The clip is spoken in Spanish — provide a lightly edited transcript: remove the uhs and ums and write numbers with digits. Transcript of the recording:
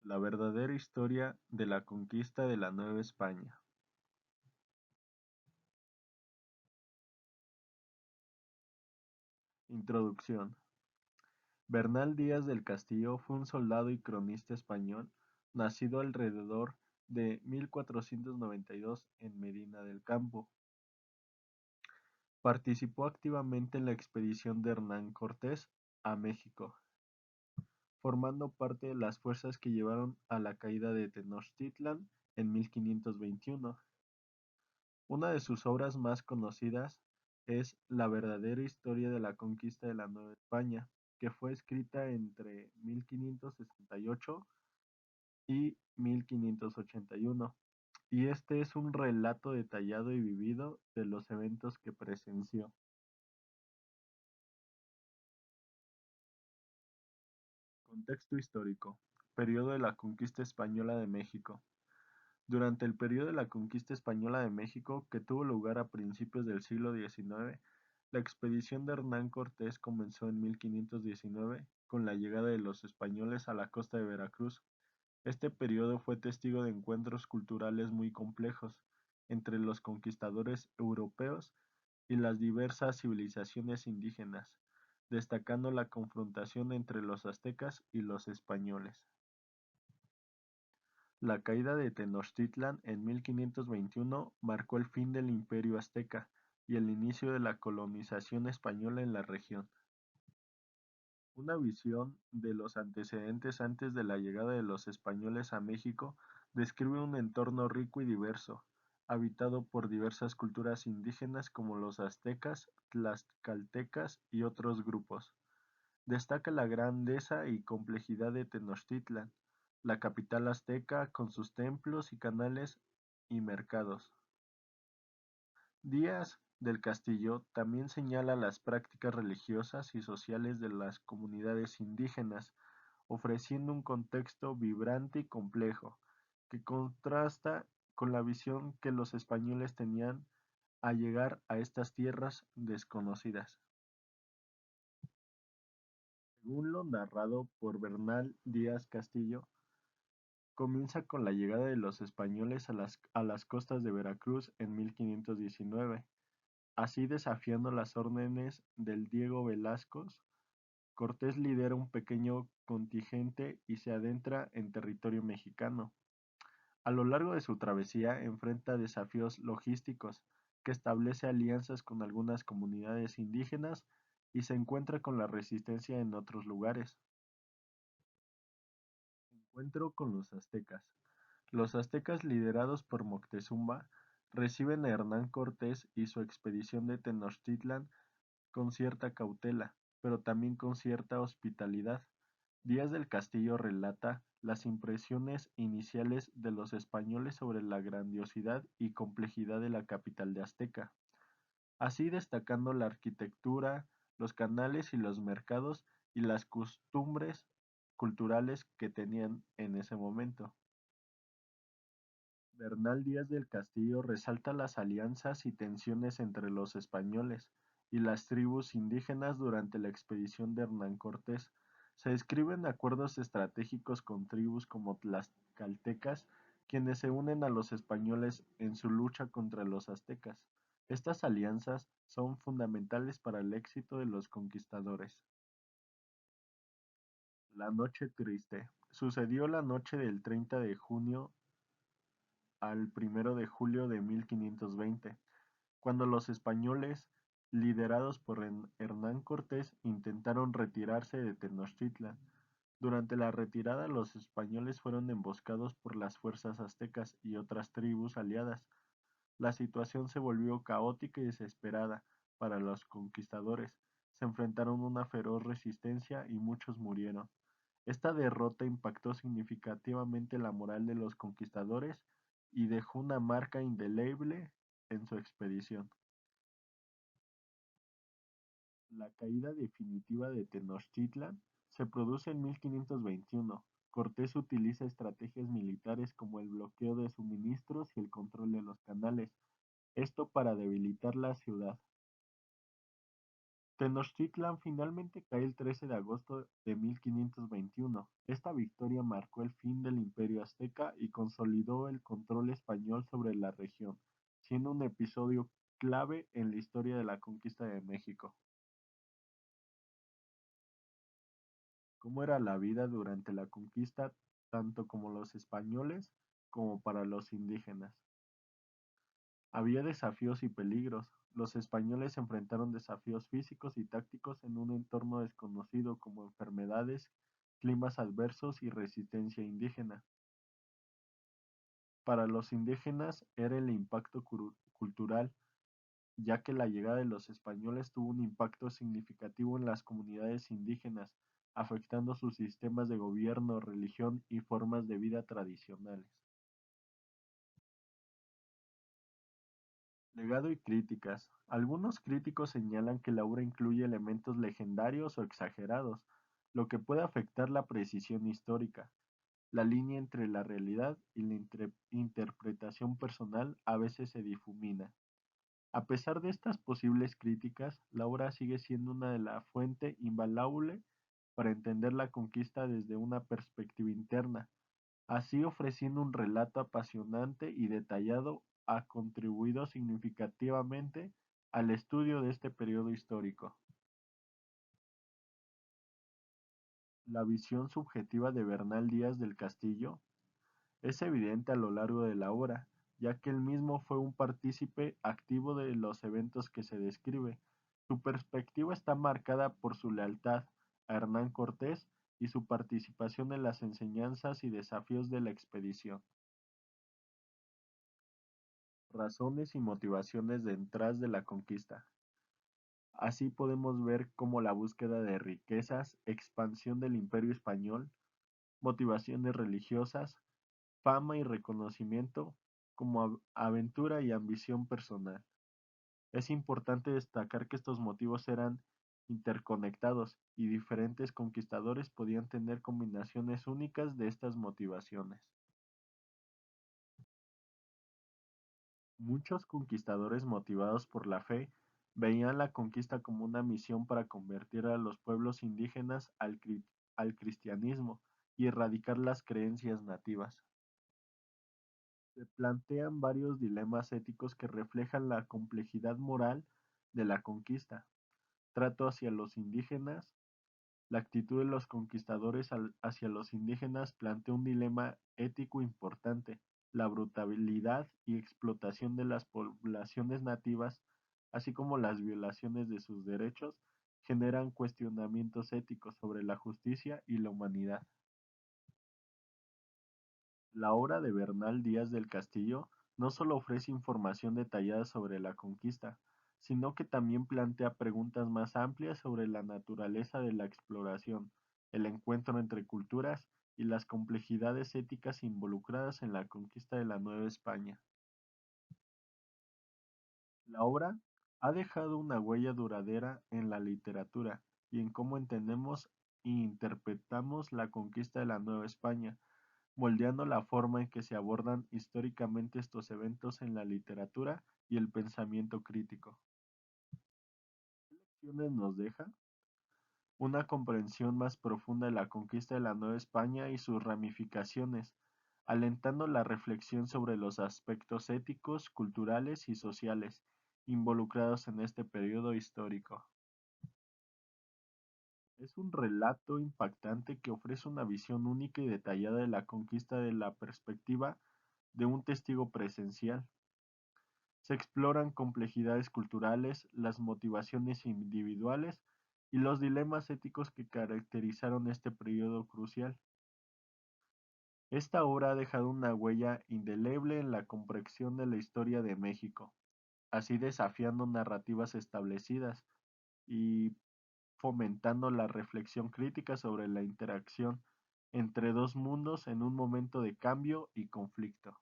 La verdadera historia de la conquista de la Nueva España. Introducción. Bernal Díaz del Castillo fue un soldado y cronista español, nacido alrededor de 1492 en Medina del Campo. Participó activamente en la expedición de Hernán Cortés a México, formando parte de las fuerzas que llevaron a la caída de Tenochtitlan en 1521. Una de sus obras más conocidas es La verdadera historia de la conquista de la Nueva España, que fue escrita entre 1568 y 1581, y este es un relato detallado y vivido de los eventos que presenció. Contexto histórico. Periodo de la conquista española de México. Durante el periodo de la conquista española de México, que tuvo lugar a principios del siglo XIX, la expedición de Hernán Cortés comenzó en 1519 con la llegada de los españoles a la costa de Veracruz. Este periodo fue testigo de encuentros culturales muy complejos entre los conquistadores europeos y las diversas civilizaciones indígenas, destacando la confrontación entre los aztecas y los españoles. La caída de Tenochtitlan en 1521 marcó el fin del Imperio azteca y el inicio de la colonización española en la región. Una visión de los antecedentes antes de la llegada de los españoles a México describe un entorno rico y diverso, habitado por diversas culturas indígenas como los aztecas, tlaxcaltecas y otros grupos. Destaca la grandeza y complejidad de Tenochtitlan, la capital azteca con sus templos y canales y mercados. Díaz del Castillo también señala las prácticas religiosas y sociales de las comunidades indígenas, ofreciendo un contexto vibrante y complejo, que contrasta con la visión que los españoles tenían al llegar a estas tierras desconocidas. Según lo narrado por Bernal Díaz Castillo, comienza con la llegada de los españoles a las costas de Veracruz en 1519, así desafiando las órdenes del Diego Velázquez. Cortés lidera un pequeño contingente y se adentra en territorio mexicano. A lo largo de su travesía enfrenta desafíos logísticos, que establece alianzas con algunas comunidades indígenas y se encuentra con la resistencia en otros lugares. Encuentro con los aztecas. Los aztecas, liderados por Moctezuma, reciben a Hernán Cortés y su expedición de Tenochtitlan con cierta cautela, pero también con cierta hospitalidad. Díaz del Castillo relata las impresiones iniciales de los españoles sobre la grandiosidad y complejidad de la capital de Azteca, así destacando la arquitectura, los canales y los mercados y las costumbres culturales que tenían en ese momento. Bernal Díaz del Castillo resalta las alianzas y tensiones entre los españoles y las tribus indígenas durante la expedición de Hernán Cortés. Se describen acuerdos estratégicos con tribus como tlaxcaltecas, quienes se unen a los españoles en su lucha contra los aztecas. Estas alianzas son fundamentales para el éxito de los conquistadores. La Noche Triste. Sucedió la noche del 30 de junio al 1 de julio de 1520, cuando los españoles, liderados por Hernán Cortés, intentaron retirarse de Tenochtitlan. Durante la retirada, los españoles fueron emboscados por las fuerzas aztecas y otras tribus aliadas. La situación se volvió caótica y desesperada para los conquistadores. Se enfrentaron a una feroz resistencia y muchos murieron. Esta derrota impactó significativamente la moral de los conquistadores y dejó una marca indeleble en su expedición. La caída definitiva de Tenochtitlan se produce en 1521. Cortés utiliza estrategias militares como el bloqueo de suministros y el control de los canales, esto para debilitar la ciudad. Tenochtitlan finalmente cae el 13 de agosto de 1521. Esta victoria marcó el fin del Imperio azteca y consolidó el control español sobre la región, siendo un episodio clave en la historia de la conquista de México. ¿Cómo era la vida durante la conquista, tanto como los españoles como para los indígenas? Había desafíos y peligros. Los españoles enfrentaron desafíos físicos y tácticos en un entorno desconocido como enfermedades, climas adversos y resistencia indígena. Para los indígenas era el impacto cultural, ya que la llegada de los españoles tuvo un impacto significativo en las comunidades indígenas, afectando sus sistemas de gobierno, religión y formas de vida tradicionales. Legado y críticas. Algunos críticos señalan que la obra incluye elementos legendarios o exagerados, lo que puede afectar la precisión histórica. La línea entre la realidad y la interpretación personal a veces se difumina. A pesar de estas posibles críticas, la obra sigue siendo una de la fuente invaluable para entender la conquista desde una perspectiva interna, así ofreciendo un relato apasionante y detallado ha contribuido significativamente al estudio de este periodo histórico. La visión subjetiva de Bernal Díaz del Castillo es evidente a lo largo de la obra, ya que él mismo fue un partícipe activo de los eventos que se describe. Su perspectiva está marcada por su lealtad a Hernán Cortés y su participación en las enseñanzas y desafíos de la expedición. Razones y motivaciones detrás de la conquista. Así podemos ver cómo la búsqueda de riquezas, expansión del imperio español, motivaciones religiosas, fama y reconocimiento, como aventura y ambición personal. Es importante destacar que estos motivos eran interconectados y diferentes conquistadores podían tener combinaciones únicas de estas motivaciones. Muchos conquistadores motivados por la fe veían la conquista como una misión para convertir a los pueblos indígenas al cristianismo y erradicar las creencias nativas. Se plantean varios dilemas éticos que reflejan la complejidad moral de la conquista, trato hacia los indígenas. La actitud de los conquistadores hacia los indígenas plantea un dilema ético importante: la brutalidad y explotación de las poblaciones nativas, así como las violaciones de sus derechos, generan cuestionamientos éticos sobre la justicia y la humanidad. La obra de Bernal Díaz del Castillo no solo ofrece información detallada sobre la conquista, sino que también plantea preguntas más amplias sobre la naturaleza de la exploración, el encuentro entre culturas y las complejidades éticas involucradas en la conquista de la Nueva España. La obra ha dejado una huella duradera en la literatura y en cómo entendemos e interpretamos la conquista de la Nueva España, moldeando la forma en que se abordan históricamente estos eventos en la literatura y el pensamiento crítico. ¿Qué lecciones nos deja? Una comprensión más profunda de la conquista de la Nueva España y sus ramificaciones, alentando la reflexión sobre los aspectos éticos, culturales y sociales involucrados en este periodo histórico. Es un relato impactante que ofrece una visión única y detallada de la conquista de la perspectiva de un testigo presencial. Se exploran complejidades culturales, las motivaciones individuales y los dilemas éticos que caracterizaron este periodo crucial. Esta obra ha dejado una huella indeleble en la comprensión de la historia de México, así desafiando narrativas establecidas y fomentando la reflexión crítica sobre la interacción entre dos mundos en un momento de cambio y conflicto.